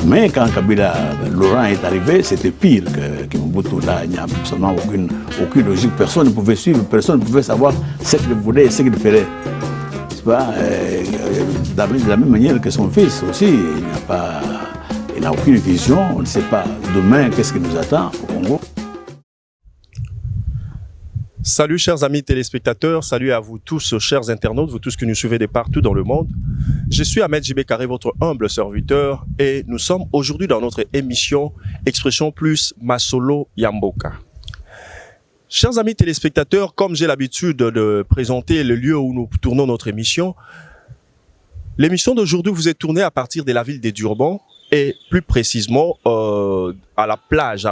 Mais quand Kabila, Laurent est arrivé, c'était pire que Mobutu. Là, il n'y a absolument aucune logique. Personne ne pouvait suivre, personne ne pouvait savoir ce qu'il voulait et ce qu'il ferait. De la même manière que son fils aussi, il n'a aucune vision, on ne sait pas demain qu'est-ce qui nous attend au Congo. Salut chers amis téléspectateurs, salut à vous tous chers internautes, vous tous que nous suivez de partout dans le monde. Je suis Ahmed J.B. Carré, votre humble serviteur, et nous sommes aujourd'hui dans notre émission Expression Plus Masolo Yamboka. Chers amis téléspectateurs, comme j'ai l'habitude de présenter le lieu où nous tournons notre émission, l'émission d'aujourd'hui vous est tournée à partir de la ville de Durban et plus précisément à la plage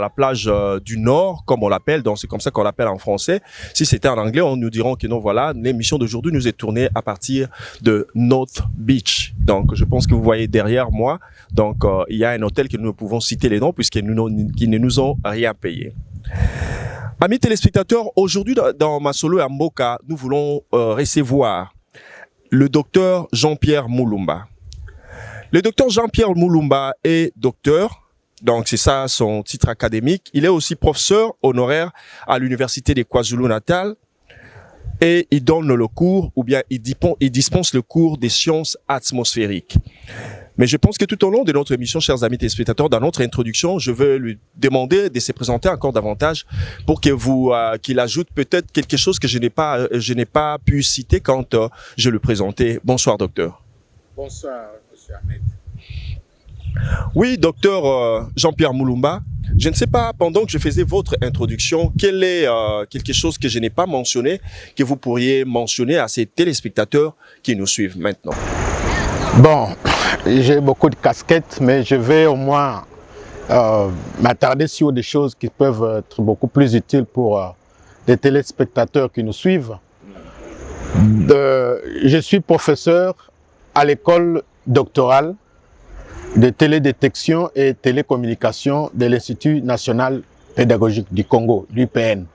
du Nord, comme on l'appelle, donc c'est comme ça qu'on l'appelle en français. Si c'était en anglais, on nous dira que non, voilà, l'émission d'aujourd'hui nous est tournée à partir de North Beach. Donc je pense que vous voyez derrière moi, donc il y a un hôtel que nous ne pouvons citer les noms puisqu'ils ne nous ont rien payé. Amis téléspectateurs, aujourd'hui dans Masolo Yamboka, nous voulons recevoir le docteur Jean-Pierre Mulumba. Le docteur Jean-Pierre Mulumba est docteur, donc c'est ça son titre académique. Il est aussi professeur honoraire à l'université de KwaZulu-Natal et il donne le cours, ou bien il dispense le cours des sciences atmosphériques. Mais je pense que tout au long de notre émission, chers amis téléspectateurs, dans notre introduction, je vais lui demander de se présenter encore davantage pour que qu'il ajoute peut-être quelque chose que je n'ai pas pu citer quand je le présentais. Bonsoir, docteur. Bonsoir, monsieur Ahmed. Oui, docteur Jean-Pierre Mulumba. Je ne sais pas, pendant que je faisais votre introduction, quel est quelque chose que je n'ai pas mentionné, que vous pourriez mentionner à ces téléspectateurs qui nous suivent maintenant? Bon, j'ai beaucoup de casquettes, mais je vais au moins m'attarder sur des choses qui peuvent être beaucoup plus utiles pour les téléspectateurs qui nous suivent. Je suis professeur à l'école doctorale de télédétection et télécommunication de l'Institut national pédagogique du Congo, l'UPN.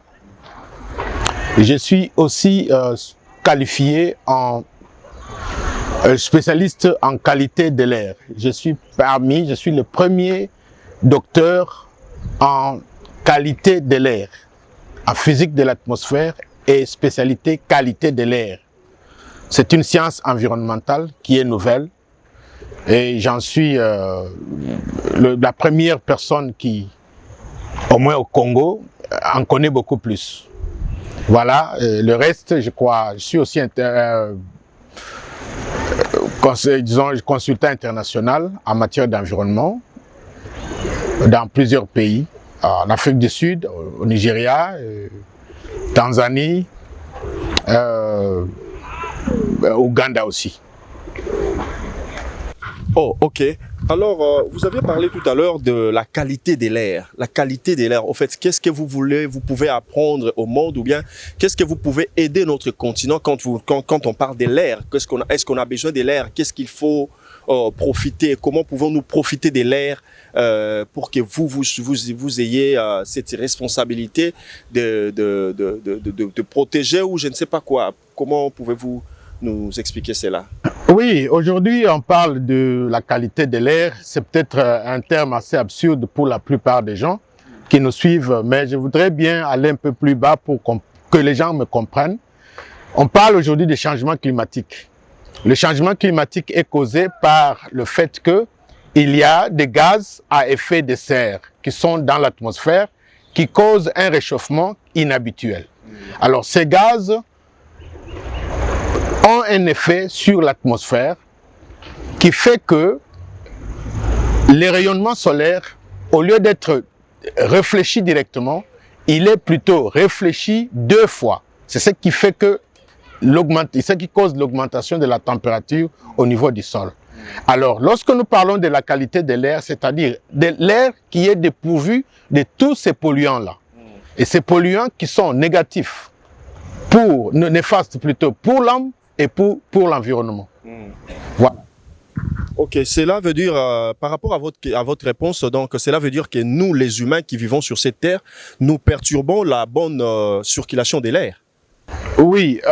Je suis aussi qualifié en spécialiste en qualité de l'air. Je suis le premier docteur en qualité de l'air, en physique de l'atmosphère et spécialité qualité de l'air. C'est une science environnementale qui est nouvelle et j'en suis la première personne qui, au moins au Congo, en connaît beaucoup plus. Voilà, le reste, je crois, je suis aussi consultant international en matière d'environnement dans plusieurs pays, en Afrique du Sud, au Nigeria, Tanzanie, Ouganda aussi. Oh, ok. Alors, vous aviez parlé tout à l'heure de la qualité de l'air. La qualité de l'air, en fait, qu'est-ce que vous pouvez apprendre au monde ou bien qu'est-ce que vous pouvez aider notre continent quand on parle de l'air? Est-ce qu'on a besoin de l'air? Qu'est-ce qu'il faut profiter? Comment pouvons-nous profiter de l'air pour que vous ayez cette responsabilité de protéger ou je ne sais pas quoi? Comment pouvez-vous nous expliquer cela? Oui, aujourd'hui on parle de la qualité de l'air. C'est peut-être un terme assez absurde pour la plupart des gens qui nous suivent, mais je voudrais bien aller un peu plus bas pour que les gens me comprennent. On parle aujourd'hui des changements climatiques. Le changement climatique est causé par le fait qu'il y a des gaz à effet de serre qui sont dans l'atmosphère qui causent un réchauffement inhabituel. Alors ces gaz ont un effet sur l'atmosphère qui fait que les rayonnements solaires, au lieu d'être réfléchi directement, il est plutôt réfléchi 2 fois. C'est ce qui fait que ce qui cause l'augmentation de la température au niveau du sol. Alors, lorsque nous parlons de la qualité de l'air, c'est-à-dire de l'air qui est dépourvu de tous ces polluants-là, et ces polluants qui sont négatifs, néfastes plutôt pour l'homme et pour l'environnement. Voilà. Ok, cela veut dire, par rapport à votre réponse, donc cela veut dire que nous, les humains qui vivons sur cette terre, nous perturbons la bonne circulation de l'air. Oui,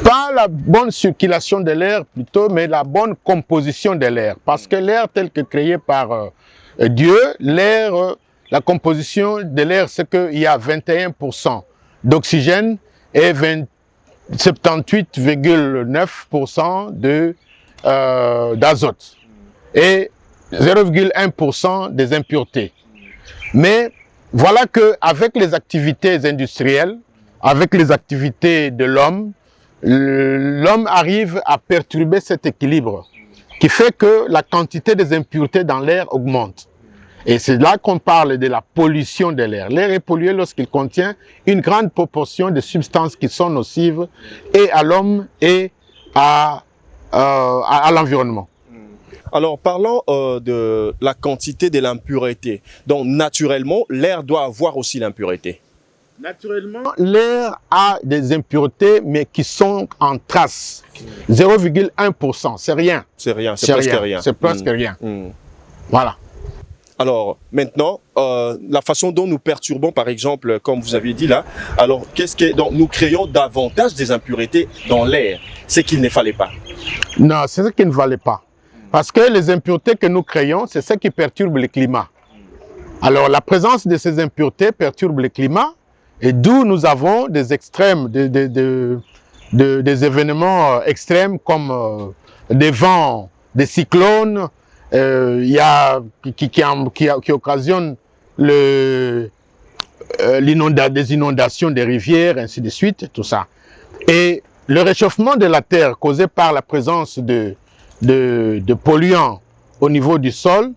pas la bonne circulation de l'air plutôt, mais la bonne composition de l'air. Parce que l'air tel que créé par Dieu, l'air, la composition de l'air, c'est qu'il y a 21% d'oxygène et 78,9% d'azote et 0,1% des impuretés. Mais voilà qu'avec les activités industrielles, avec les activités de l'homme, l'homme arrive à perturber cet équilibre qui fait que la quantité des impuretés dans l'air augmente. Et c'est là qu'on parle de la pollution de l'air. L'air est pollué lorsqu'il contient une grande proportion de substances qui sont nocives et à l'homme et à l'environnement. Alors, parlons de la quantité de l'impureté. Donc, naturellement, l'air doit avoir aussi l'impureté. Naturellement, l'air a des impuretés, mais qui sont en trace. 0,1%, c'est rien. C'est rien, c'est presque rien. C'est presque rien. Voilà. Alors, maintenant, la façon dont nous perturbons, par exemple, comme vous aviez dit là, alors, donc, nous créons davantage des impuretés dans l'air, ce qu'il ne fallait pas. Non, c'est ce qu'il ne fallait pas. Parce que les impuretés que nous créons, c'est ce qui perturbe le climat. Alors, la présence de ces impuretés perturbe le climat, et d'où nous avons des extrêmes, des événements extrêmes comme des vents, des cyclones, qui occasionnent des inondations des rivières, ainsi de suite, tout ça. Et le réchauffement de la Terre causé par la présence de polluants au niveau du sol,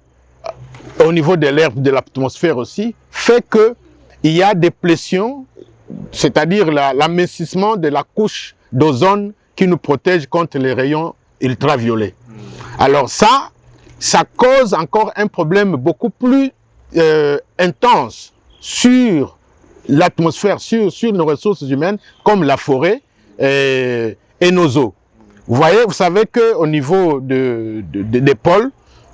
au niveau de l'air, de l'atmosphère aussi, fait qu'il y a des pressions, c'est-à-dire l'amincissement de la couche d'ozone qui nous protège contre les rayons ultraviolets. Alors ça cause encore un problème beaucoup plus intense sur l'atmosphère, sur nos ressources humaines, comme la forêt et nos eaux. Vous voyez, vous savez qu'au niveau des pôles,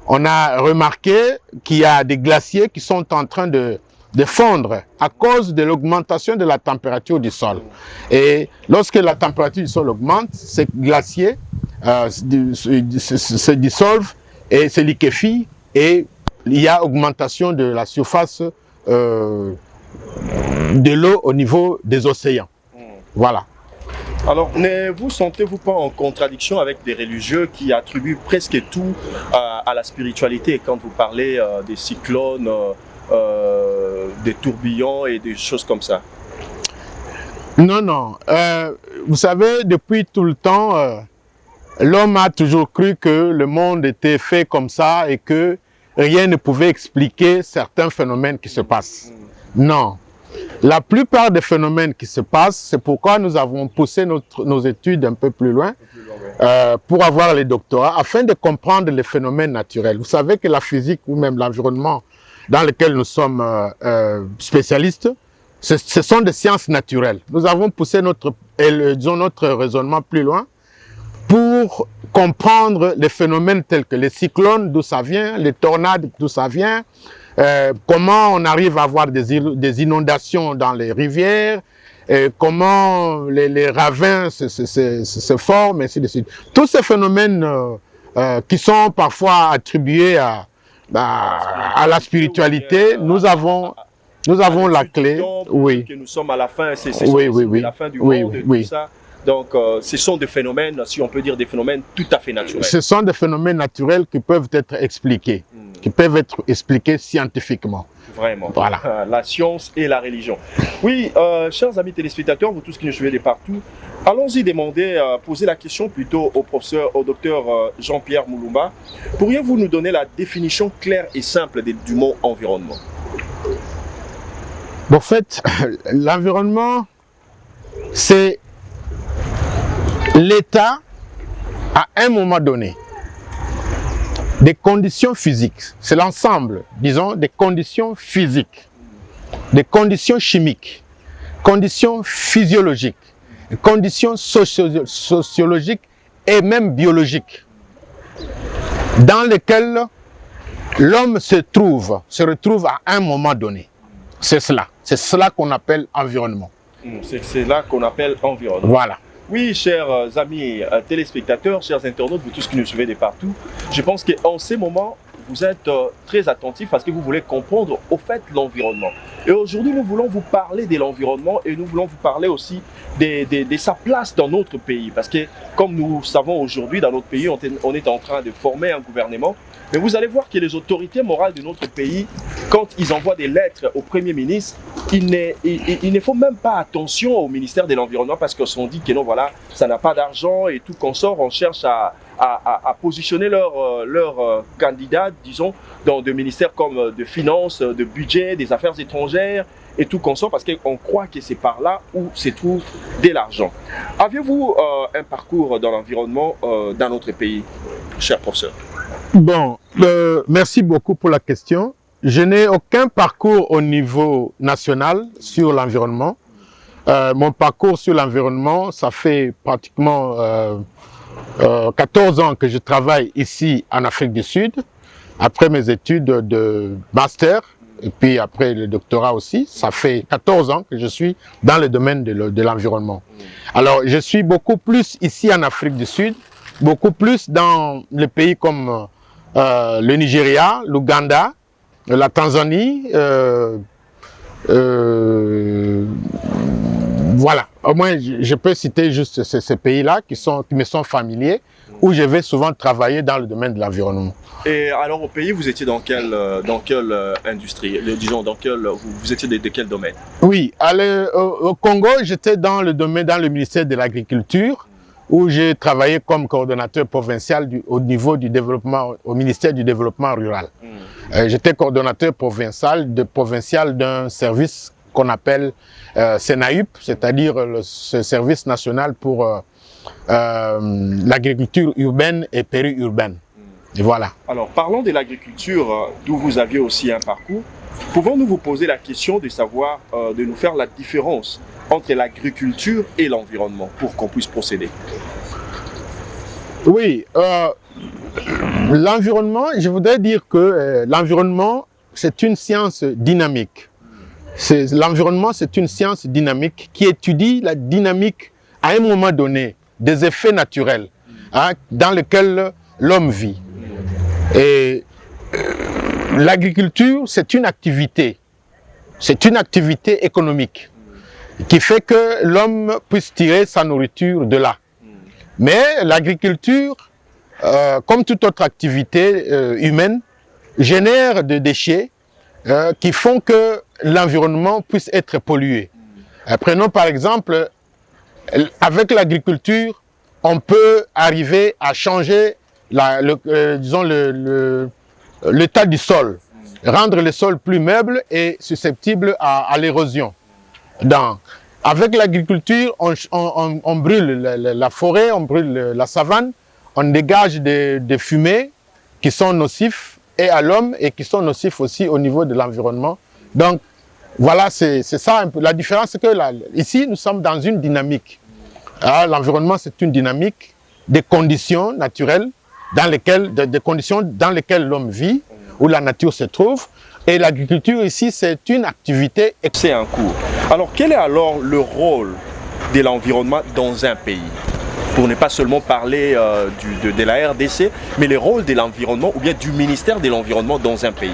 on a remarqué qu'il y a des glaciers qui sont en train de fondre à cause de l'augmentation de la température du sol. Et lorsque la température du sol augmente, ces glaciers se dissolvent et se liquéfient et il y a augmentation de la surface de l'eau au niveau des océans. Voilà. Alors, ne vous sentez-vous pas en contradiction avec des religieux qui attribuent presque tout à la spiritualité quand vous parlez des cyclones, des tourbillons et des choses comme ça? Non, non. Vous savez, depuis tout le temps, l'homme a toujours cru que le monde était fait comme ça et que rien ne pouvait expliquer certains phénomènes qui se passent. Non. La plupart des phénomènes qui se passent, c'est pourquoi nous avons poussé nos études un peu plus loin pour avoir les doctorats, afin de comprendre les phénomènes naturels. Vous savez que la physique ou même l'environnement dans lequel nous sommes spécialistes, ce sont des sciences naturelles. Nous avons poussé notre raisonnement plus loin pour comprendre les phénomènes tels que les cyclones, d'où ça vient, les tornades, d'où ça vient, comment on arrive à avoir des inondations dans les rivières, comment les ravins se forment, et ainsi de suite. Tous ces phénomènes qui sont parfois attribués à la spiritualité, nous avons la clé. Oui. Que nous sommes à la fin, c'est la fin du monde, tout ça. Donc, ce sont des phénomènes, si on peut dire des phénomènes tout à fait naturels. Ce sont des phénomènes naturels qui peuvent être expliqués, scientifiquement. Vraiment. Voilà. La science et la religion. Oui, chers amis téléspectateurs, vous tous qui nous suivez de partout, allons-y poser la question plutôt au docteur Jean-Pierre Moulumba. Pourriez-vous nous donner la définition claire et simple du mot environnement? En fait, l'environnement, c'est l'état, à un moment donné, des conditions physiques. C'est l'ensemble, disons, des conditions physiques, des conditions chimiques, conditions physiologiques, conditions sociologiques et même biologiques, dans lesquelles l'homme se retrouve à un moment donné. C'est cela qu'on appelle environnement. C'est là qu'on appelle environnement. Voilà. Oui, chers amis téléspectateurs, chers internautes, vous tous qui nous suivez de partout, je pense qu'en ces moments, vous êtes très attentifs parce que vous voulez comprendre au fait l'environnement. Et aujourd'hui, nous voulons vous parler de l'environnement et nous voulons vous parler aussi de sa place dans notre pays. Parce que comme nous savons aujourd'hui, dans notre pays, on est en train de former un gouvernement. Mais vous allez voir que les autorités morales de notre pays, quand ils envoient des lettres au Premier ministre, il ne faut même pas attention au ministère de l'Environnement parce qu'on se dit que non, voilà, ça n'a pas d'argent et tout consort. On cherche à positionner leurs candidats, disons, dans des ministères comme de finances, de budget, des affaires étrangères et tout consort parce qu'on croit que c'est par là où se trouve de l'argent. Aviez-vous un parcours dans l'environnement dans notre pays, cher professeur? Bon, merci beaucoup pour la question. Je n'ai aucun parcours au niveau national sur l'environnement. Mon parcours sur l'environnement, ça fait pratiquement 14 ans que je travaille ici en Afrique du Sud. Après mes études de master, et puis après le doctorat aussi, ça fait 14 ans que je suis dans le domaine de l'environnement. Alors, je suis beaucoup plus ici en Afrique du Sud, beaucoup plus dans les pays comme le Nigeria, l'Ouganda, la Tanzanie, voilà. Au moins, je peux citer juste ces pays-là qui me sont familiers, où je vais souvent travailler dans le domaine de l'environnement. Et alors au pays, vous étiez dans quelle industrie, disons, vous étiez de quel domaine? Oui, au Congo, j'étais dans le ministère de l'Agriculture, où j'ai travaillé comme coordonnateur provincial au ministère du Développement Rural. J'étais coordonnateur provincial d'un service qu'on appelle SENAUP, c'est-à-dire ce service national pour l'agriculture urbaine et périurbaine. Et voilà. Alors, parlons de l'agriculture, d'où vous aviez aussi un parcours. Pouvons-nous vous poser la question de savoir, de nous faire la différence entre l'agriculture et l'environnement pour qu'on puisse procéder? Oui, l'environnement, je voudrais dire que l'environnement, c'est une science dynamique. L'environnement, c'est une science dynamique qui étudie la dynamique à un moment donné des effets naturels dans lesquels l'homme vit. Et l'agriculture, c'est une activité économique qui fait que l'homme puisse tirer sa nourriture de là. Mais l'agriculture, comme toute autre activité humaine, génère des déchets qui font que l'environnement puisse être pollué. Prenons par exemple, avec l'agriculture, on peut arriver à changer l'état du sol, rendre le sol plus meuble et susceptible à l'érosion. Avec l'agriculture, on brûle la forêt, on brûle la savane, on dégage des fumées qui sont nocifs et à l'homme et qui sont nocifs aussi au niveau de l'environnement. Donc voilà, c'est ça un peu. La différence, c'est que ici, nous sommes dans une dynamique. L'environnement, c'est une dynamique des conditions naturelles, des conditions dans lesquelles l'homme vit, où la nature se trouve. Et l'agriculture ici, c'est une activité. C'est un cours. Alors, quel est alors le rôle de l'environnement dans un pays? Pour ne pas seulement parler de la RDC, mais le rôle de l'environnement ou bien du ministère de l'Environnement dans un pays.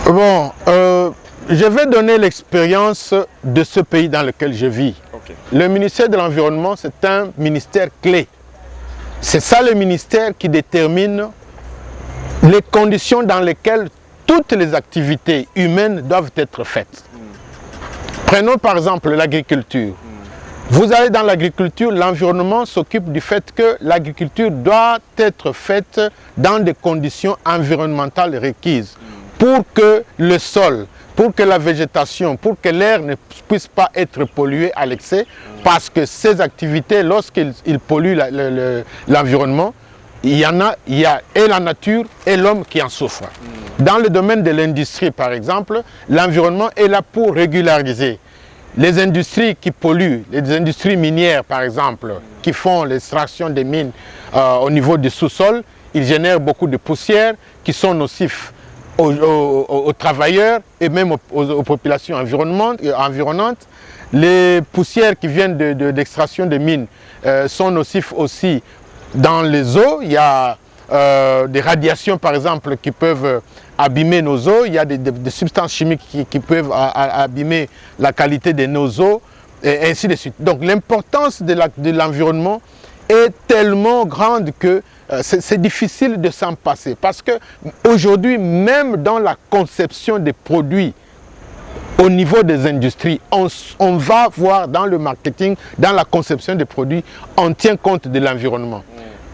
Bon, je vais donner l'expérience de ce pays dans lequel je vis. Okay. Le ministère de l'Environnement, c'est un ministère clé. C'est ça le ministère qui détermine les conditions dans lesquelles toutes les activités humaines doivent être faites. Prenons par exemple l'agriculture. Vous allez dans l'agriculture, l'environnement s'occupe du fait que l'agriculture doit être faite dans des conditions environnementales requises pour que le sol, pour que la végétation, pour que l'air ne puisse pas être pollué à l'excès, parce que ces activités, lorsqu'ils polluent l'environnement, il y a et la nature et l'homme qui en souffrent. Dans le domaine de l'industrie, par exemple, l'environnement est là pour régulariser. Les industries qui polluent, les industries minières, par exemple, qui font l'extraction des mines au niveau du sous-sol, ils génèrent beaucoup de poussières qui sont nocifs aux travailleurs et même aux populations environnantes. les poussières qui viennent d'extraction de mines sont nocifs aussi dans les eaux. Il y a des radiations, par exemple, qui peuvent abîmer nos eaux. Il y a des substances chimiques qui peuvent abîmer la qualité de nos eaux, et ainsi de suite. Donc l'importance de l'environnement est tellement grande que c'est difficile de s'en passer. Parce qu'aujourd'hui, même dans la conception des produits, au niveau des industries, on va voir dans le marketing, dans la conception des produits, on tient compte de l'environnement.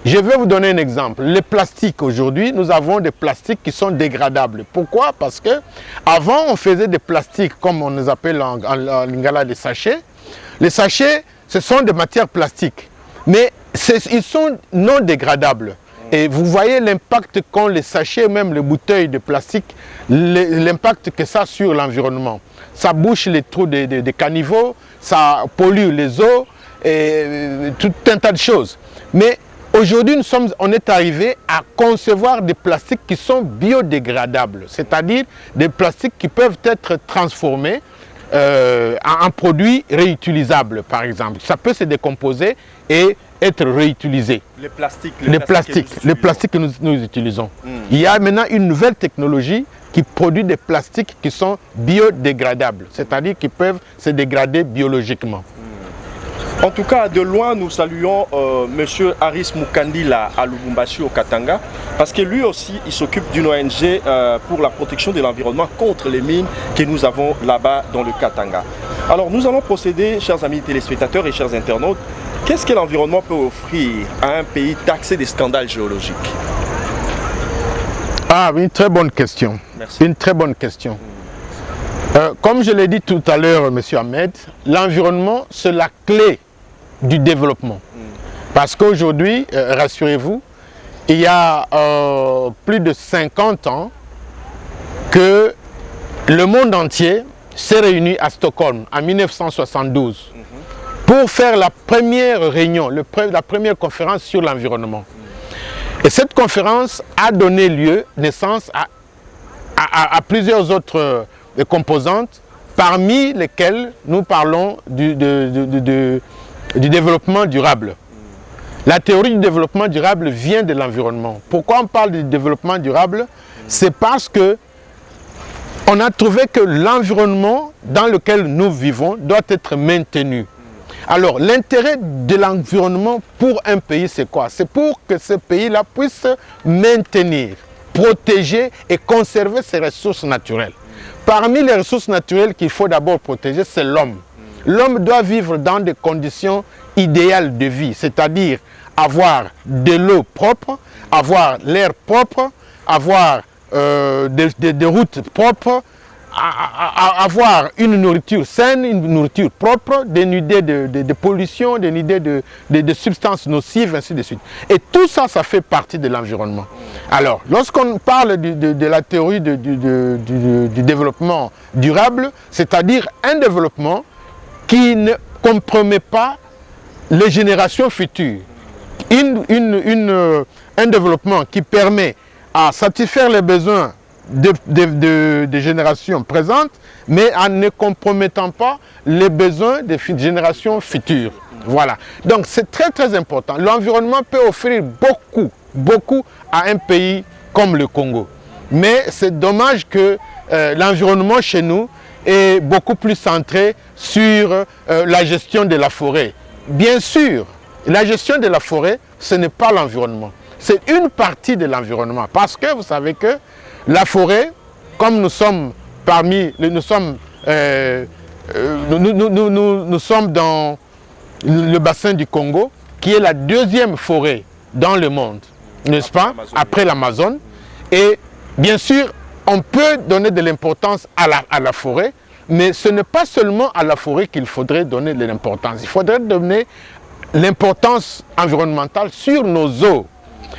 Je vais vous donner un exemple. Les plastiques, aujourd'hui, nous avons des plastiques qui sont dégradables. Pourquoi? Parce que avant, on faisait des plastiques, comme on les appelle en lingala des sachets. Les sachets, ce sont des matières plastiques, mais ils sont non dégradables. Et vous voyez l'impact qu'ont les sachets, même les bouteilles de plastique, l'impact que ça a sur l'environnement. Ça bouche les trous des caniveaux, ça pollue les eaux, et tout un tas de choses. Mais aujourd'hui, on est arrivé à concevoir des plastiques qui sont biodégradables, c'est-à-dire des plastiques qui peuvent être transformés en produits réutilisables, par exemple. Ça peut se décomposer et être réutilisé. Les plastiques que nous utilisons. Il y a maintenant une nouvelle technologie qui produit des plastiques qui sont biodégradables, c'est-à-dire qui peuvent se dégrader biologiquement. En tout cas, de loin, nous saluons M. Aris Mukandila à Lubumbashi, au Katanga, parce que lui aussi, il s'occupe d'une ONG pour la protection de l'environnement contre les mines que nous avons là-bas dans le Katanga. Alors, nous allons procéder, chers amis téléspectateurs et chers internautes. Qu'est-ce que l'environnement peut offrir à un pays taxé des scandales géologiques? Ah, une très bonne question. Merci. Une très bonne question. Comme je l'ai dit tout à l'heure, M. Ahmed, l'environnement, c'est la clé du développement. Parce qu'aujourd'hui, rassurez-vous, il y a plus de 50 ans que le monde entier s'est réuni à Stockholm en 1972 pour faire la première réunion, la première conférence sur l'environnement. Et cette conférence a donné naissance à plusieurs autres composantes, parmi lesquelles nous parlons du développement durable. La théorie du développement durable vient de l'environnement. Pourquoi on parle du développement durable? C'est parce que on a trouvé que l'environnement dans lequel nous vivons doit être maintenu. Alors, l'intérêt de l'environnement pour un pays, c'est quoi? C'est pour que ce pays-là puisse maintenir, protéger et conserver ses ressources naturelles. Parmi les ressources naturelles qu'il faut d'abord protéger, c'est l'homme. L'homme doit vivre dans des conditions idéales de vie, c'est-à-dire avoir de l'eau propre, avoir l'air propre, avoir des routes propres, avoir une nourriture saine, une nourriture propre, dénudée de pollution, dénudée de substances nocives, ainsi de suite. Et tout ça, ça fait partie de l'environnement. Alors, lorsqu'on parle de la théorie du développement durable, c'est-à-dire un développement qui ne compromet pas les générations futures, un développement qui permet à satisfaire les besoins des générations présentes, mais en ne compromettant pas les besoins des générations futures. Voilà. Donc c'est très très important. L'environnement peut offrir beaucoup à un pays comme le Congo. Mais c'est dommage que l'environnement chez nous est beaucoup plus centré sur la gestion de la forêt. Bien sûr, la gestion de la forêt, ce n'est pas l'environnement. C'est une partie de l'environnement. Parce que vous savez que la forêt, comme nous sommes nous sommes dans le bassin du Congo, qui est la deuxième forêt dans le monde, n'est-ce pas, après l'Amazone. Et bien sûr, on peut donner de l'importance à la forêt, mais ce n'est pas seulement à la forêt qu'il faudrait donner de l'importance. Il faudrait donner l'importance environnementale sur nos eaux.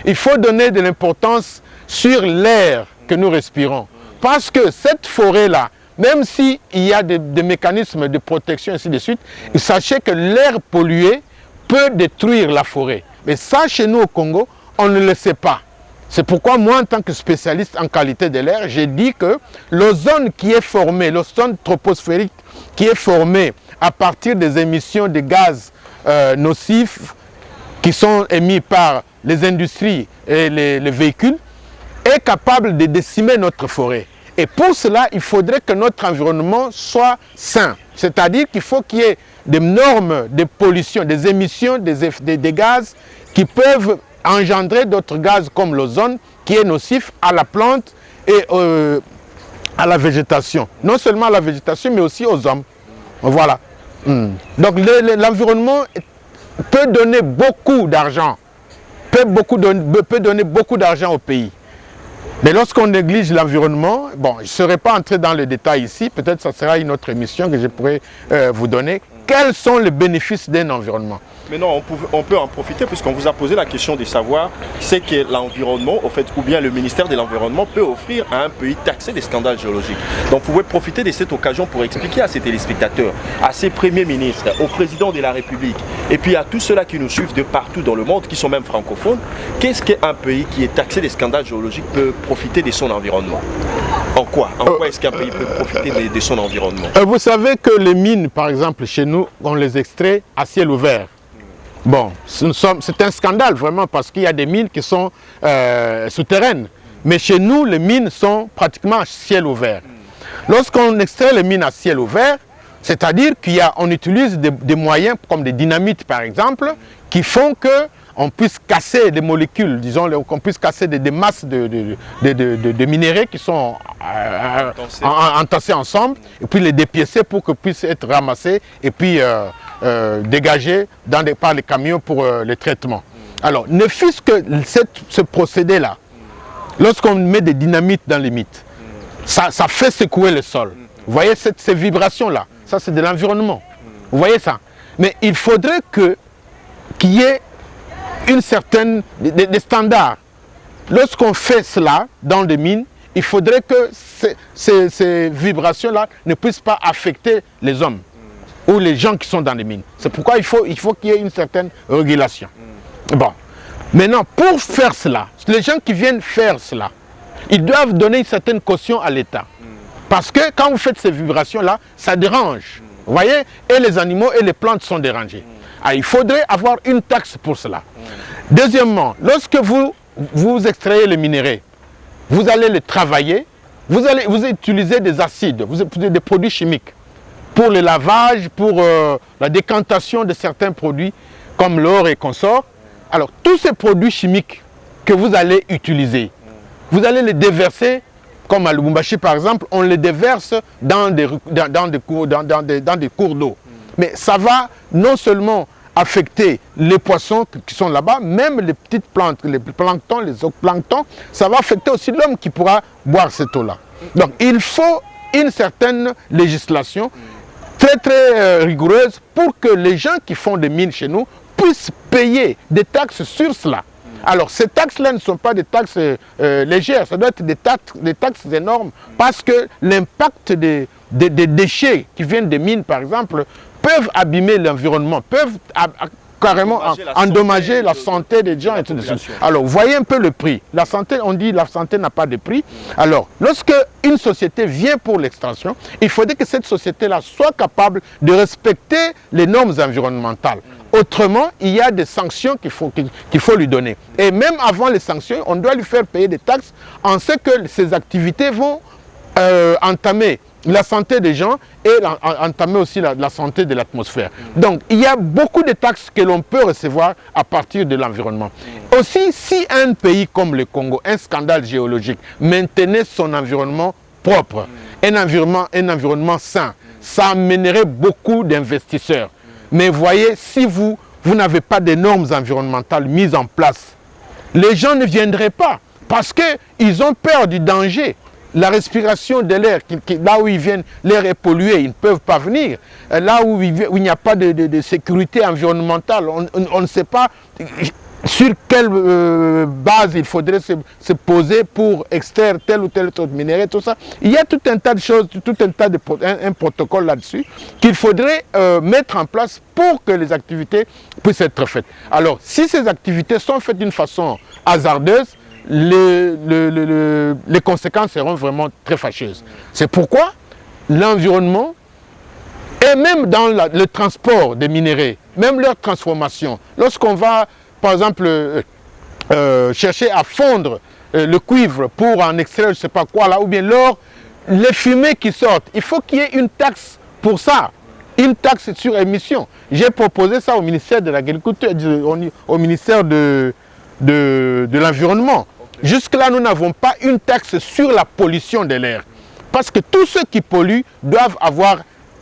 Il faut donner de l'importance sur l'air que nous respirons. Parce que cette forêt-là, même s'il y a des mécanismes de protection, ainsi de suite, sachez que l'air pollué peut détruire la forêt. Mais ça, chez nous au Congo, on ne le sait pas. C'est pourquoi moi, en tant que spécialiste en qualité de l'air, j'ai dit que l'ozone qui est formé, l'ozone troposphérique qui est formé à partir des émissions de gaz nocifs qui sont émis par les industries et les véhicules, est capable de décimer notre forêt. Et pour cela, il faudrait que notre environnement soit sain. C'est-à-dire qu'il faut qu'il y ait des normes de pollution, des émissions des gaz qui peuvent engendrer d'autres gaz comme l'ozone qui est nocif à la plante et à la végétation. Non seulement à la végétation, mais aussi aux hommes. Voilà. Donc l'environnement peut donner beaucoup d'argent, peut donner beaucoup d'argent au pays. Mais lorsqu'on néglige l'environnement, bon, je ne serai pas entré dans le détail ici, peut-être que ce sera une autre émission que je pourrai vous donner. Quels sont les bénéfices d'un environnement? Mais non, on peut en profiter puisqu'on vous a posé la question de savoir c'est que l'environnement, au fait, ou bien le ministère de l'Environnement peut offrir à un pays taxé des scandales géologiques. Donc vous pouvez profiter de cette occasion pour expliquer à ces téléspectateurs, à ces premiers ministres, au président de la République et puis à tous ceux-là qui nous suivent de partout dans le monde, qui sont même francophones, qu'est-ce qu'un pays qui est taxé des scandales géologiques peut profiter de son environnement? En quoi est-ce qu'un pays peut profiter de son environnement? Vous savez que les mines, par exemple, chez nous, on les extrait à ciel ouvert. Bon, c'est un scandale vraiment parce qu'il y a des mines qui sont souterraines. Mais chez nous, les mines sont pratiquement à ciel ouvert. Lorsqu'on extrait les mines à ciel ouvert, c'est-à-dire qu'on utilise des moyens comme des dynamites par exemple, qui font qu'on puisse casser des molécules, disons, qu'on puisse casser des masses de minéraux qui sont entassés ensemble, et puis les dépiécer pour qu'ils puissent être ramassés et puis dégagés par les camions pour le traitement. Alors, ne fût-ce que ce procédé-là, lorsqu'on met des dynamites dans les mines, ça fait secouer le sol. Vous voyez ces vibrations-là, ça c'est de l'environnement. Vous voyez ça? Mais il faudrait qu'il y ait des standards. Lorsqu'on fait cela dans des mines, il faudrait que ces vibrations-là ne puissent pas affecter les hommes ou les gens qui sont dans les mines. C'est pourquoi il faut qu'il y ait une certaine régulation. Bon. Maintenant, pour faire cela, les gens qui viennent faire cela, ils doivent donner une certaine caution à l'État. Parce que quand vous faites ces vibrations-là, ça dérange. Vous voyez? Et les animaux et les plantes sont dérangés. Ah, il faudrait avoir une taxe pour cela. Deuxièmement, lorsque vous extrayez les minéraux, vous allez les travailler, vous utilisez des acides, des produits chimiques pour le lavage, pour la décantation de certains produits comme l'or et consorts. Alors, tous ces produits chimiques que vous allez utiliser, vous allez les déverser, comme à Lubumbashi par exemple, on les déverse dans des cours d'eau. Mais ça va non seulement affecter les poissons qui sont là-bas, même les petites plantes, les planctons, les zooplanctons, ça va affecter aussi l'homme qui pourra boire cette eau-là. Donc il faut une certaine législation très rigoureuse pour que les gens qui font des mines chez nous puissent payer des taxes sur cela. Alors ces taxes-là ne sont pas des taxes légères, ça doit être des taxes énormes parce que l'impact des déchets qui viennent des mines par exemple peuvent abîmer l'environnement, peuvent carrément endommager la santé des gens et tout de suite. Alors, vous voyez un peu le prix. La santé, on dit la santé n'a pas de prix. Alors, lorsque une société vient pour l'extraction, il faudrait que cette société-là soit capable de respecter les normes environnementales. Autrement, il y a des sanctions qu'il faut lui donner. Et même avant les sanctions, on doit lui faire payer des taxes en ce que ces activités vont entamer la santé des gens et entamer aussi la santé de l'atmosphère. Donc, il y a beaucoup de taxes que l'on peut recevoir à partir de l'environnement. Aussi, si un pays comme le Congo, un scandale géologique, maintenait son environnement propre, un environnement sain, ça amènerait beaucoup d'investisseurs. Mais voyez, si vous n'avez pas de normes environnementales mises en place, les gens ne viendraient pas parce qu'ils ont peur du danger. La respiration de l'air, là où ils viennent, l'air est pollué, ils ne peuvent pas venir. Là où il n'y a pas de sécurité environnementale, on ne sait pas sur quelle base il faudrait se poser pour extraire tel ou tel autre minerai, tout ça. Il y a tout un tas de choses, un protocole là-dessus qu'il faudrait mettre en place pour que les activités puissent être faites. Alors, si ces activités sont faites d'une façon hasardeuse, les conséquences seront vraiment très fâcheuses. C'est pourquoi l'environnement, et même dans le transport des minéraux, même leur transformation, lorsqu'on va, par exemple, chercher à fondre le cuivre pour en extraire je ne sais pas quoi là, ou bien l'or, les fumées qui sortent, il faut qu'il y ait une taxe pour ça, une taxe sur émission. J'ai proposé ça au ministère de l'Agriculture, au ministère de l'Environnement. Okay. Jusque-là, nous n'avons pas une taxe sur la pollution de l'air. Parce que tous ceux qui polluent doivent avoir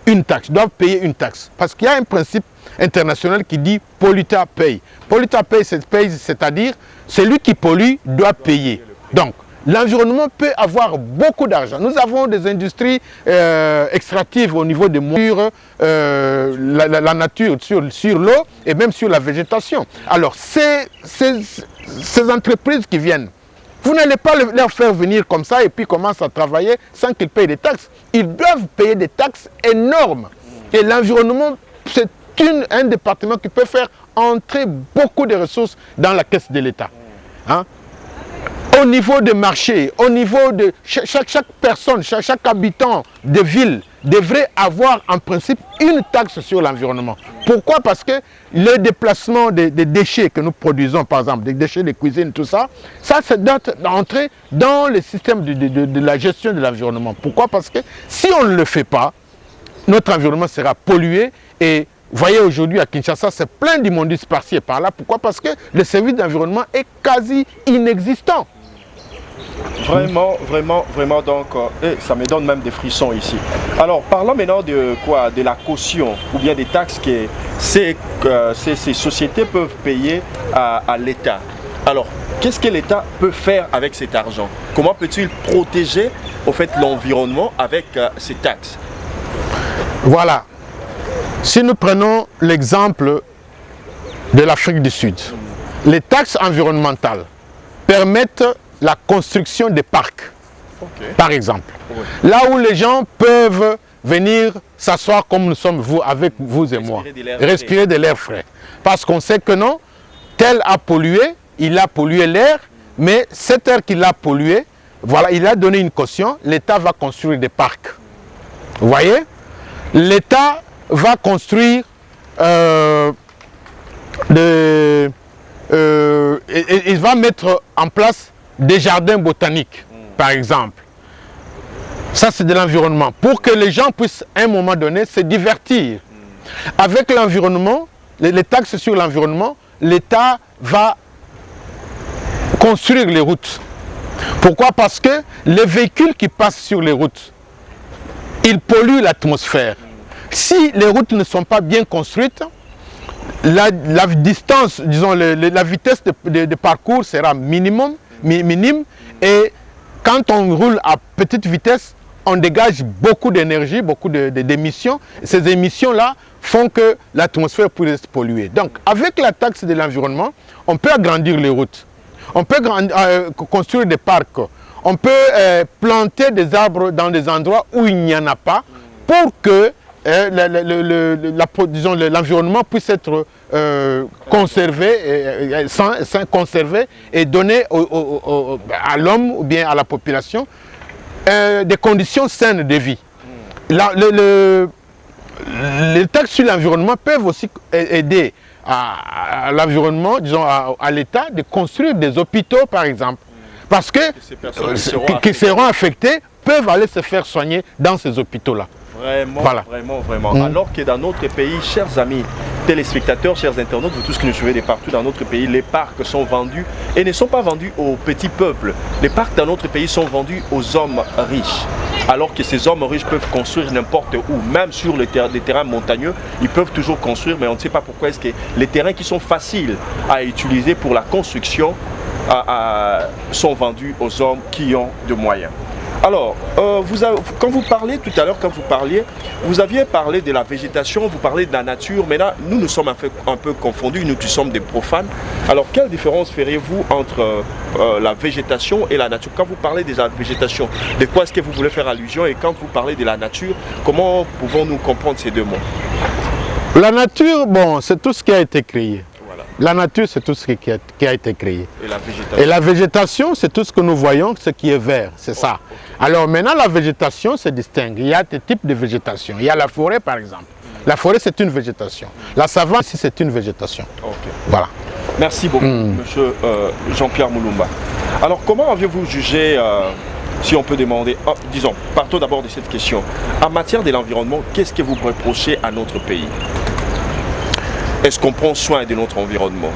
une taxe, doivent payer une taxe. Parce qu'il y a un principe international qui dit pollueur paye. Pollueur paye, c'est-à-dire celui qui pollue doit payer. Donc, l'environnement peut avoir beaucoup d'argent. Nous avons des industries extractives au niveau des moyens, la nature, sur l'eau et même sur la végétation. Alors, ces entreprises qui viennent, vous n'allez pas leur faire venir comme ça et puis commencer à travailler sans qu'ils payent des taxes. Ils doivent payer des taxes énormes. Et l'environnement, c'est un département qui peut faire entrer beaucoup de ressources dans la caisse de l'État. Hein? Au niveau des marchés, au niveau de chaque personne, chaque habitant de ville devrait avoir en principe une taxe sur l'environnement. Pourquoi? Parce que le déplacement des déchets que nous produisons, par exemple, des déchets de cuisine, tout ça, ça doit entrer dans le système de la gestion de l'environnement. Pourquoi? Parce que si on ne le fait pas, notre environnement sera pollué et vous voyez aujourd'hui à Kinshasa, c'est plein d'immondices par-ci et par-là. Pourquoi? Parce que le service d'environnement est quasi inexistant. Vraiment, vraiment, vraiment, donc, ça me donne même des frissons ici. Alors, parlons maintenant de quoi? De la caution ou bien des taxes que ces sociétés peuvent payer à l'État. Alors, qu'est-ce que l'État peut faire avec cet argent? Comment peut-il protéger, au fait, l'environnement avec ces taxes? Voilà. Si nous prenons l'exemple de l'Afrique du Sud, les taxes environnementales permettent la construction des parcs, okay, par exemple. Oui. Là où les gens peuvent venir s'asseoir comme nous sommes avec vous et moi, respirer de l'air frais. Parce qu'on sait que non, tel a pollué, il a pollué l'air, mais cet air qu'il a pollué, voilà, il a donné une caution, l'État va construire des parcs. Vous voyez? L'État va construire il va mettre en place des jardins botaniques, par exemple. Ça, c'est de l'environnement. Pour que les gens puissent, à un moment donné, se divertir. Avec l'environnement, les taxes sur l'environnement, l'État va construire les routes. Pourquoi? Parce que les véhicules qui passent sur les routes, ils polluent l'atmosphère. Si les routes ne sont pas bien construites, la distance, disons, la vitesse de parcours sera minime, et quand on roule à petite vitesse, on dégage beaucoup d'énergie, beaucoup d'émissions. Ces émissions-là font que l'atmosphère peut être polluée. Donc, avec la taxe de l'environnement, on peut agrandir les routes, on peut construire des parcs, on peut planter des arbres dans des endroits où il n'y en a pas pour que l'environnement puisse être conservé, conservé et donner à l'homme ou bien à la population des conditions saines de vie. Les taxes sur l'environnement peuvent aussi aider à l'environnement, disons à l'État, de construire des hôpitaux par exemple. Parce que qui seront affectés peuvent aller se faire soigner dans ces hôpitaux-là. Vraiment, voilà. Vraiment. Alors que dans notre pays, chers amis téléspectateurs, chers internautes, vous tous qui nous suivez de partout dans notre pays, les parcs sont vendus et ne sont pas vendus au petit peuple. Les parcs dans notre pays sont vendus aux hommes riches. Alors que ces hommes riches peuvent construire n'importe où, même sur des terrains montagneux, ils peuvent toujours construire, mais on ne sait pas pourquoi est-ce que les terrains qui sont faciles à utiliser pour la construction sont vendus aux hommes qui ont de moyens. Alors, quand vous parlez tout à l'heure, vous aviez parlé de la végétation, vous parlez de la nature, mais là, nous sommes un peu confondus, nous qui sommes des profanes. Alors, quelle différence feriez-vous entre la végétation et la nature? Quand vous parlez de la végétation, de quoi est-ce que vous voulez faire allusion? Et quand vous parlez de la nature, comment pouvons-nous comprendre ces deux mots? La nature, bon, c'est tout ce qui a été créé. Voilà. La nature, c'est tout ce qui a été créé. Et la végétation? Et la végétation, c'est tout ce que nous voyons, ce qui est vert, c'est ça. Okay. Alors maintenant, la végétation se distingue. Il y a des types de végétation. Il y a la forêt, par exemple. La forêt, c'est une végétation. La savane, si c'est une végétation. Okay. Voilà. Merci beaucoup, Monsieur Jean-Pierre Moulumba. Alors, comment avez-vous jugé, si on peut demander, disons, partons d'abord de cette question. En matière de l'environnement, qu'est-ce que vous reprochez à notre pays? Est-ce qu'on prend soin de notre environnement?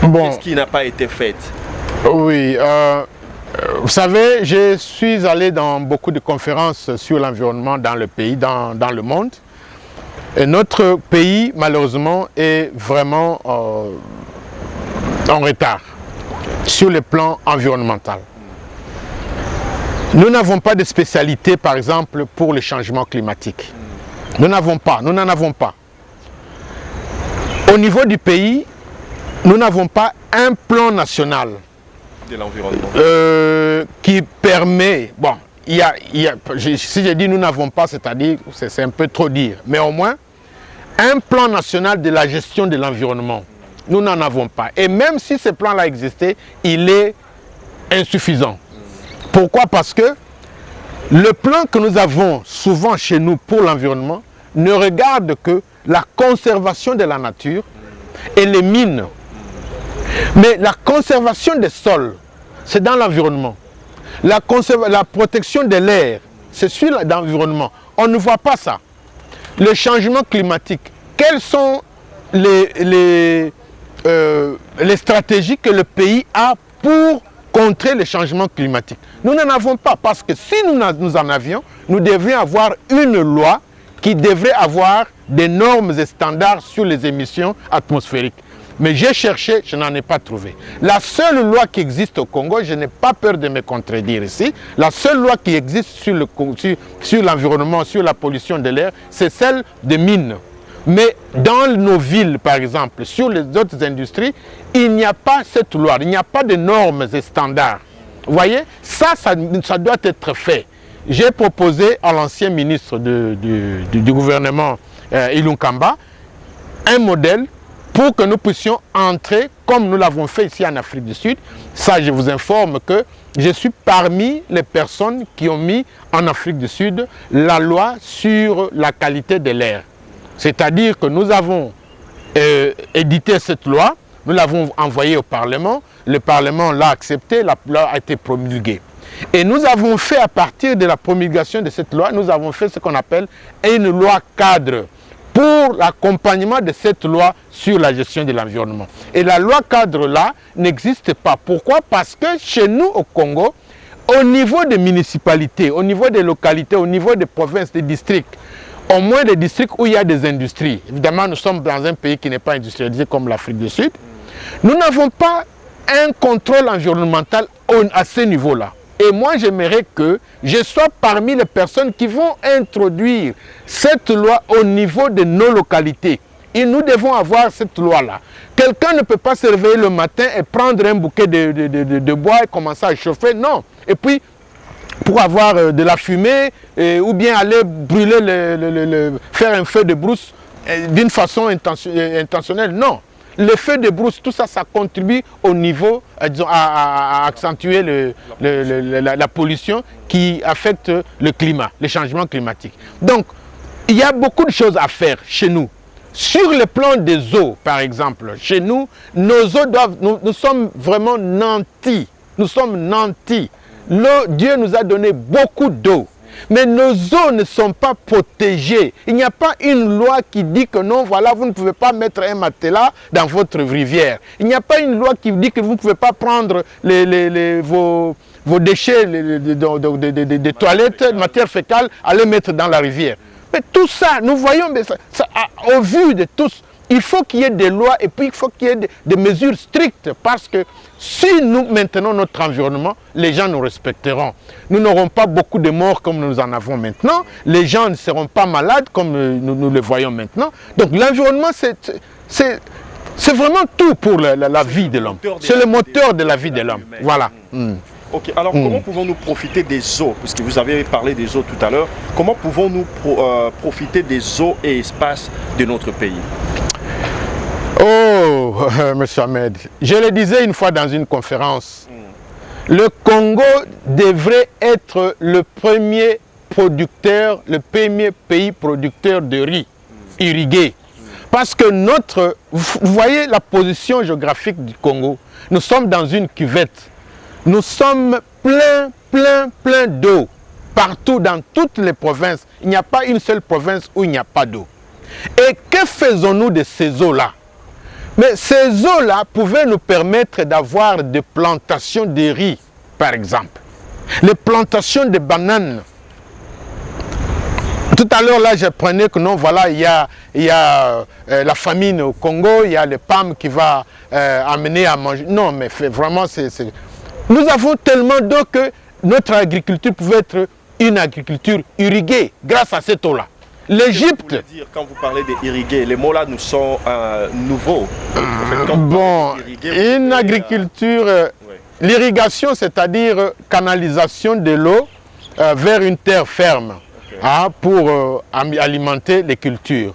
Qu'est-ce qui n'a pas été fait? Oui, vous savez, je suis allé dans beaucoup de conférences sur l'environnement dans le pays, dans le monde. Et notre pays, malheureusement, est vraiment en retard sur le plan environnemental. Nous n'avons pas de spécialité, par exemple, pour le changement climatique. Nous n'en avons pas. Au niveau du pays, nous n'avons pas un plan national de l'environnement qui permet, bon, si je dis nous n'avons pas, c'est-à-dire, c'est un peu trop dire, mais au moins, un plan national de la gestion de l'environnement, nous n'en avons pas. Et même si ce plan-là existait, il est insuffisant. Pourquoi? Parce que le plan que nous avons souvent chez nous pour l'environnement ne regarde que la conservation de la nature et les mines. Mais la conservation des sols, c'est dans l'environnement. La protection de l'air, c'est sur l'environnement. On ne voit pas ça. Le changement climatique, quelles sont les stratégies que le pays a pour contrer le changement climatique? Nous n'en avons pas, parce que si nous en avions, nous devrions avoir une loi qui devrait avoir des normes et standards sur les émissions atmosphériques. Mais j'ai cherché, je n'en ai pas trouvé. La seule loi qui existe au Congo, je n'ai pas peur de me contredire ici, la seule loi qui existe sur l'environnement, sur la pollution de l'air, c'est celle des mines. Mais dans nos villes, par exemple, sur les autres industries, il n'y a pas cette loi, il n'y a pas de normes et standards. Vous voyez, ça doit être fait. J'ai proposé à l'ancien ministre du gouvernement Ilunkamba un modèle pour que nous puissions entrer, comme nous l'avons fait ici en Afrique du Sud. Ça, je vous informe que je suis parmi les personnes qui ont mis en Afrique du Sud la loi sur la qualité de l'air. C'est-à-dire que nous avons édité cette loi, nous l'avons envoyée au Parlement, le Parlement l'a acceptée, la loi a été promulguée. Et nous avons fait, à partir de la promulgation de cette loi, nous avons fait ce qu'on appelle une loi cadre pour l'accompagnement de cette loi sur la gestion de l'environnement. Et la loi cadre-là n'existe pas. Pourquoi? Parce que chez nous au Congo, au niveau des municipalités, au niveau des localités, au niveau des provinces, des districts, au moins des districts où il y a des industries. Évidemment, nous sommes dans un pays qui n'est pas industrialisé comme l'Afrique du Sud. Nous n'avons pas un contrôle environnemental à ce niveau-là. Et moi, j'aimerais que je sois parmi les personnes qui vont introduire cette loi au niveau de nos localités. Et nous devons avoir cette loi-là. Quelqu'un ne peut pas se réveiller le matin et prendre un bouquet de bois et commencer à chauffer. Non. Et puis, pour avoir de la fumée, ou bien aller brûler, faire un feu de brousse d'une façon intentionnelle. Non. Le feu de brousse, tout ça, ça contribue au niveau, disons, à accentuer la pollution qui affecte le climat, le changement climatique. Donc, il y a beaucoup de choses à faire chez nous. Sur le plan des eaux, par exemple, chez nous, nos eaux nous sommes vraiment nantis. Nous sommes nantis. L'eau, Dieu nous a donné beaucoup d'eau. Mais nos eaux ne sont pas protégées. Il n'y a pas une loi qui dit que non, voilà, vous ne pouvez pas mettre un matelas dans votre rivière. Il n'y a pas une loi qui dit que vous ne pouvez pas prendre vos déchets des toilettes, de matière fécale, à les mettre dans la rivière. Mais tout ça, nous voyons, au vu de tous, il faut qu'il y ait des lois et puis il faut qu'il y ait des mesures strictes parce que si nous maintenons notre environnement, les gens nous respecteront. Nous n'aurons pas beaucoup de morts comme nous en avons maintenant. Les gens ne seront pas malades comme nous le voyons maintenant. Donc l'environnement, c'est vraiment tout pour la vie de l'homme. C'est le moteur de la vie de l'homme. Voilà. Ok, alors comment pouvons-nous profiter des eaux? Puisque vous avez parlé des eaux tout à l'heure. Comment pouvons-nous profiter des eaux et espaces de notre pays? Oh, Oh, Monsieur Ahmed, je le disais une fois dans une conférence, le Congo devrait être le premier producteur, le premier pays producteur de riz irrigué. Parce que vous voyez la position géographique du Congo, nous sommes dans une cuvette, nous sommes plein d'eau, partout dans toutes les provinces. Il n'y a pas une seule province où il n'y a pas d'eau. Et que faisons-nous de ces eaux-là? Mais ces eaux-là pouvaient nous permettre d'avoir des plantations de riz, par exemple. Les plantations de bananes. Tout à l'heure, là, j'apprenais que non, voilà, il y a la famine au Congo, il y a les PAM qui va amener à manger. Non, mais vraiment, nous avons tellement d'eau que notre agriculture pouvait être une agriculture irriguée grâce à cette eau-là. L'Égypte... Quand vous parlez d'irriguer, les mots-là nous sont nouveaux. Bon, une agriculture... L'irrigation, c'est-à-dire canalisation de l'eau vers une terre ferme. Pour alimenter les cultures.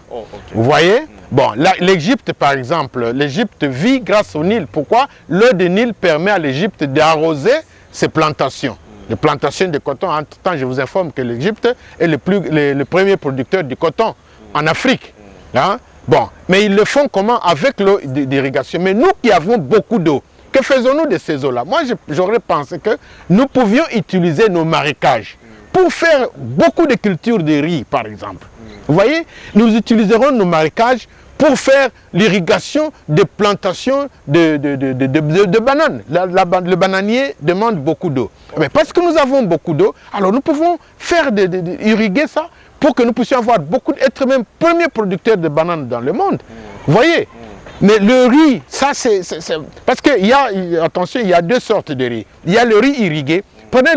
Vous voyez? Bon, l'Égypte par exemple, l'Égypte vit grâce au Nil. Pourquoi? L'eau du Nil permet à l'Égypte d'arroser ses plantations. Les plantations de coton, entre-temps je vous informe que l'Égypte est le premier producteur du coton en Afrique. Hein? Bon, mais ils le font comment? Avec l'eau d'irrigation. Mais nous qui avons beaucoup d'eau, que faisons-nous de ces eaux-là? Moi j'aurais pensé que nous pouvions utiliser nos marécages pour faire beaucoup de cultures de riz, par exemple. Vous voyez, nous utiliserons nos marécages pour faire l'irrigation des plantations de bananes. Le bananier demande beaucoup d'eau. Mais parce que nous avons beaucoup d'eau, alors nous pouvons faire irriguer ça pour que nous puissions avoir être même premier producteur de bananes dans le monde. Vous voyez? Mais le riz, ça c'est... Parce qu'il y a, attention, il y a deux sortes de riz. Il y a le riz irrigué. Prenez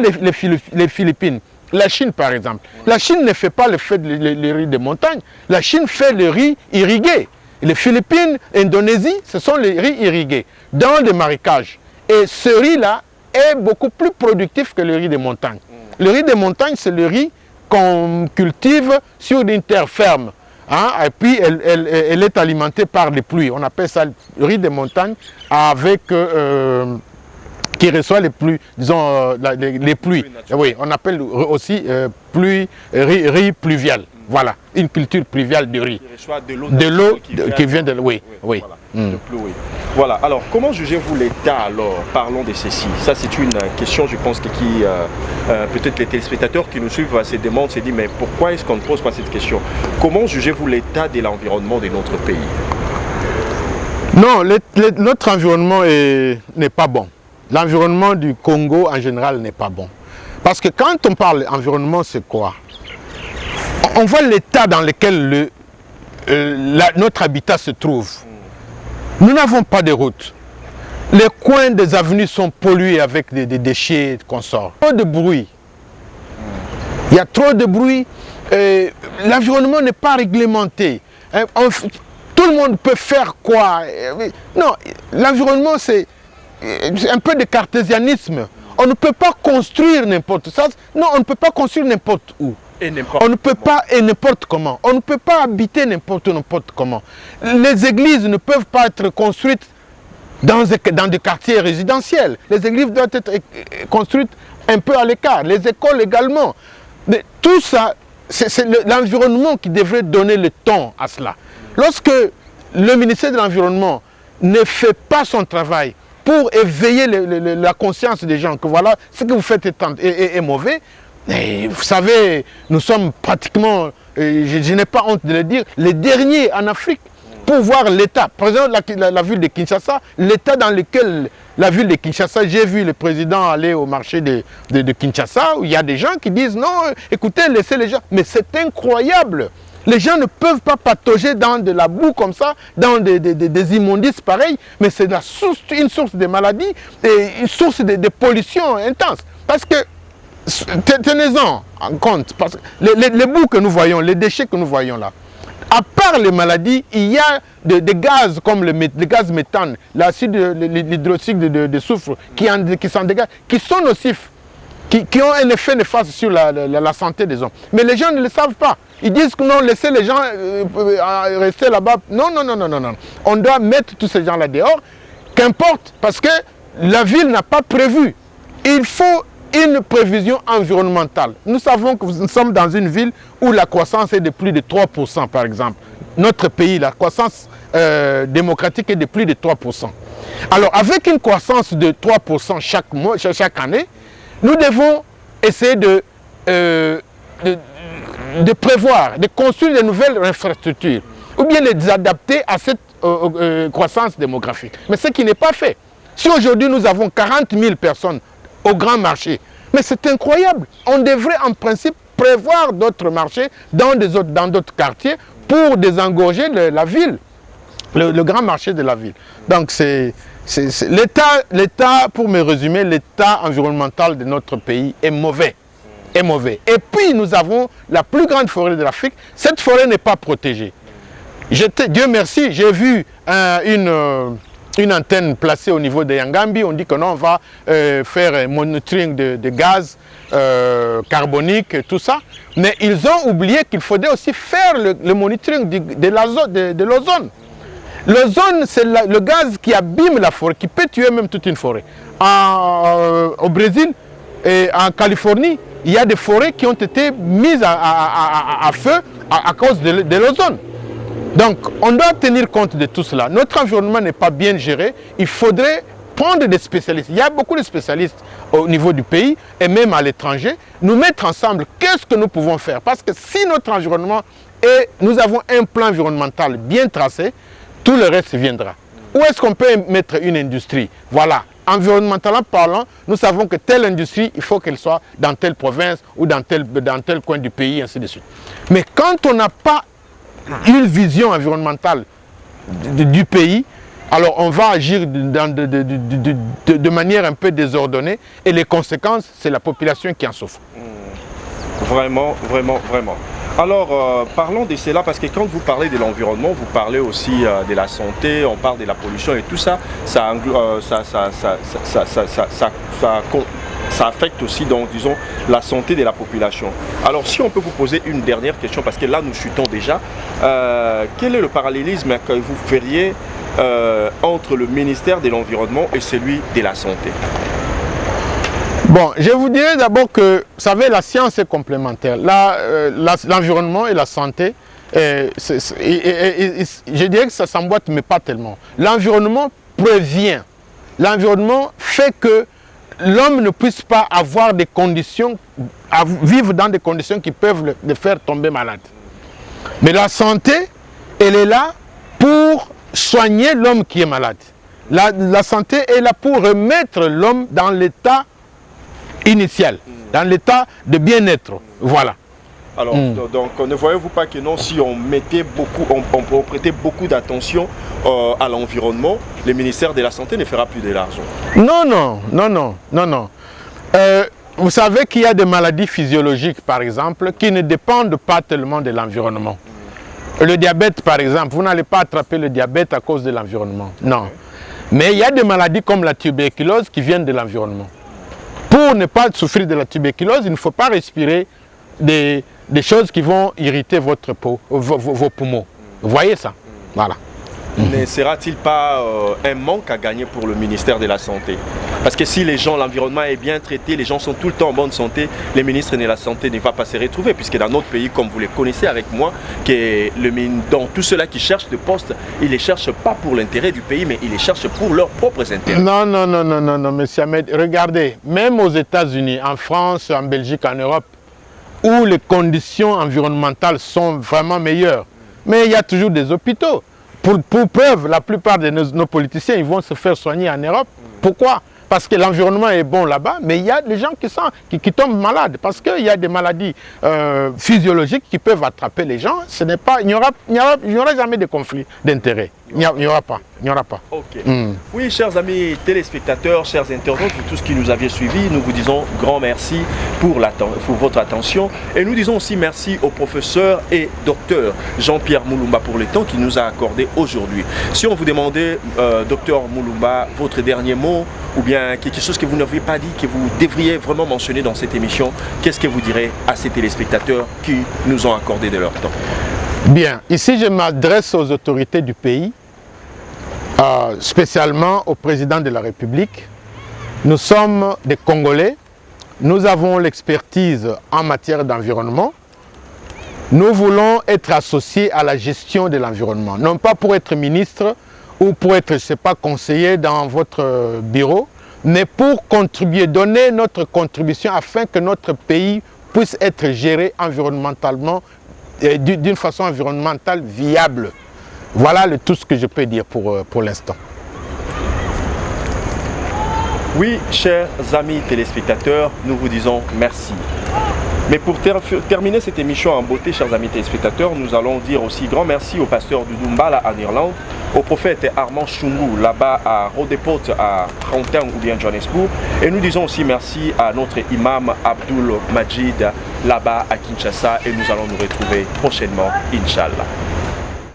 les Philippines. La Chine, par exemple. La Chine ne fait pas le riz de montagne. La Chine fait le riz irrigué. Les Philippines, Indonésie, ce sont les riz irrigués dans les marécages. Et ce riz-là est beaucoup plus productif que le riz de montagne. Le riz de montagne, c'est le riz qu'on cultive sur une terre ferme. Hein? Et puis, elle est alimentée par les pluies. On appelle ça le riz de montagne avec... qui reçoit les pluies, disons les pluies. Oui, on appelle aussi riz pluvial. Voilà, une culture pluviale de riz. De l'eau qui vient de l'eau. Oui, oui. Voilà. Voilà, alors comment jugez-vous l'État alors? Parlons de ceci. Ça c'est une question, je pense, qui peut-être les téléspectateurs qui nous suivent se demandent, se disent, mais pourquoi est-ce qu'on ne pose pas cette question? Comment jugez-vous l'état de l'environnement de notre pays? Non, notre environnement n'est pas bon. L'environnement du Congo en général n'est pas bon. Parce que quand on parle d'environnement, c'est quoi? On voit l'état dans lequel notre habitat se trouve. Nous n'avons pas de route. Les coins des avenues sont pollués avec des déchets consorts. Trop de bruit. Il y a trop de bruit. L'environnement n'est pas réglementé. Tout le monde peut faire quoi? Non, l'environnement c'est un peu de cartésianisme. On ne peut pas construire n'importe où. Non, on ne peut pas construire n'importe où. On ne peut pas et n'importe comment. On ne peut pas habiter n'importe comment. Les églises ne peuvent pas être construites dans des quartiers résidentiels. Les églises doivent être construites un peu à l'écart. Les écoles également. Mais tout ça, c'est l'environnement qui devrait donner le ton à cela. Lorsque le ministère de l'Environnement ne fait pas son travail pour éveiller la conscience des gens, que voilà, ce que vous faites est mauvais. Et vous savez, nous sommes pratiquement, je n'ai pas honte de le dire, les derniers en Afrique pour voir l'état. Par exemple, la ville de Kinshasa, l'état dans lequel la ville de Kinshasa, j'ai vu le président aller au marché de Kinshasa, où il y a des gens qui disent non, écoutez, laissez les gens. Mais c'est incroyable. Les gens ne peuvent pas patauger dans de la boue comme ça, dans des immondices pareils, mais c'est une source de maladies et une source de pollution intense. Parce que, tenez-en en compte, parce que les boues que nous voyons, les déchets que nous voyons là, à part les maladies, il y a des gaz comme le gaz méthane, l'hydroxyde de soufre qui s'en dégagent, qui sont nocifs, qui ont un effet néfaste sur la santé des hommes. Mais les gens ne le savent pas. Ils disent que non, laissez les gens rester là-bas. Non, non, non, non, non, non. On doit mettre tous ces gens là dehors, qu'importe, parce que la ville n'a pas prévu. Il faut une prévision environnementale. Nous savons que nous sommes dans une ville où la croissance est de plus de 3%, par exemple. Notre pays, la croissance démocratique est de plus de 3%. Alors, avec une croissance de 3% chaque année, nous devons essayer de prévoir, de construire de nouvelles infrastructures, ou bien de les adapter à cette croissance démographique. Mais ce qui n'est pas fait. Si aujourd'hui nous avons 40 000 personnes au grand marché, mais c'est incroyable. On devrait en principe prévoir d'autres marchés dans d'autres quartiers pour désengorger la ville, le grand marché de la ville. Donc l'État, pour me résumer, l'état environnemental de notre pays est mauvais. Est mauvais. Et puis nous avons la plus grande forêt de l'Afrique. Cette forêt n'est pas protégée. Dieu merci, j'ai vu une antenne placée au niveau de Yangambi. On dit que non, on va faire un monitoring de gaz carbonique, tout ça. Mais ils ont oublié qu'il faudrait aussi faire le monitoring de l'ozone. L'ozone, c'est le gaz qui abîme la forêt, qui peut tuer même toute une forêt. Au Brésil et en Californie, il y a des forêts qui ont été mises à feu à cause de l'ozone. Donc, on doit tenir compte de tout cela. Notre environnement n'est pas bien géré. Il faudrait prendre des spécialistes. Il y a beaucoup de spécialistes au niveau du pays et même à l'étranger. Nous mettre ensemble, qu'est-ce que nous pouvons faire? Parce que si notre environnement nous avons un plan environnemental bien tracé, tout le reste viendra. Où est-ce qu'on peut mettre une industrie? Voilà. Environnementalement parlant, nous savons que telle industrie, il faut qu'elle soit dans telle province ou dans tel coin du pays, ainsi de suite. Mais quand on n'a pas une vision environnementale du pays, alors on va agir de manière un peu désordonnée et les conséquences, c'est la population qui en souffre. Vraiment, vraiment, vraiment. Alors, parlons de cela, parce que quand vous parlez de l'environnement, vous parlez aussi de la santé, on parle de la pollution et tout ça, ça affecte aussi, donc, disons, la santé de la population. Alors, si on peut vous poser une dernière question, parce que là, nous chutons déjà, quel est le parallélisme que vous feriez entre le ministère de l'Environnement et celui de la Santé? Bon, je vous dirais d'abord que, vous savez, la science est complémentaire. L'environnement et la santé, je dirais que ça s'emboîte, mais pas tellement. L'environnement prévient. L'environnement fait que l'homme ne puisse pas avoir des conditions, vivre dans des conditions qui peuvent le faire tomber malade. Mais la santé, elle est là pour soigner l'homme qui est malade. La santé est là pour remettre l'homme dans l'état initial, dans l'état de bien-être. Voilà. Alors, donc, ne voyez-vous pas que non, si on mettait beaucoup, on prêtait beaucoup d'attention à l'environnement, le ministère de la Santé ne fera plus de l'argent? Non, non, non, non, non, non. Vous savez qu'il y a des maladies physiologiques, par exemple, qui ne dépendent pas tellement de l'environnement. Le diabète, par exemple, vous n'allez pas attraper le diabète à cause de l'environnement. Non. Mais il y a des maladies comme la tuberculose qui viennent de l'environnement. Pour ne pas souffrir de la tuberculose, il ne faut pas respirer des choses qui vont irriter votre peau, vos poumons. Vous voyez ça? Voilà. Ne sera-t-il pas un manque à gagner pour le ministère de la Santé? Parce que si l'environnement est bien traité, les gens sont tout le temps en bonne santé, les ministres de la Santé ne vont pas se retrouver, puisque dans notre pays, comme vous le connaissez avec moi, que dans tous ceux-là qui cherchent de postes, ils ne les cherchent pas pour l'intérêt du pays, mais ils les cherchent pour leurs propres intérêts. Non, non, non, non, non, non, monsieur Ahmed, regardez, même aux États-Unis, en France, en Belgique, en Europe, où les conditions environnementales sont vraiment meilleures, mais il y a toujours des hôpitaux. Pour preuve, la plupart de nos politiciens, ils vont se faire soigner en Europe. Pourquoi? Parce que l'environnement est bon là-bas, mais il y a des gens qui tombent malades, parce qu'il y a des maladies physiologiques qui peuvent attraper les gens. Il n'y aura jamais de conflit d'intérêt. Il n'y aura pas. Il n'y aura pas. Ok. Oui, chers amis téléspectateurs, chers internautes, vous tous qui nous aviez suivis, nous vous disons grand merci pour votre attention. Et nous disons aussi merci au professeur et docteur Jean-Pierre Mulumba pour le temps qu'il nous a accordé aujourd'hui. Si on vous demandait, docteur Mulumba, votre dernier mot, ou bien quelque chose que vous n'aviez pas dit, que vous devriez vraiment mentionner dans cette émission, qu'est-ce que vous direz à ces téléspectateurs qui nous ont accordé de leur temps? Bien, ici je m'adresse aux autorités du pays, spécialement au président de la République. Nous sommes des Congolais, nous avons l'expertise en matière d'environnement. Nous voulons être associés à la gestion de l'environnement, non pas pour être ministre ou pour être, je ne sais pas, conseiller dans votre bureau, mais pour contribuer, donner notre contribution afin que notre pays puisse être géré environnementalement, d'une façon environnementale viable. Voilà tout ce que je peux dire pour l'instant. Oui, chers amis téléspectateurs, nous vous disons merci. Mais pour terminer cette émission en beauté, chers amis téléspectateurs, nous allons dire aussi grand merci au pasteur du Dumbala en Irlande, au prophète Armand Chungu là-bas à Rodeport, à Frontin ou bien Johannesburg. Et nous disons aussi merci à notre imam Abdul Majid là-bas à Kinshasa. Et nous allons nous retrouver prochainement, Inch'Allah.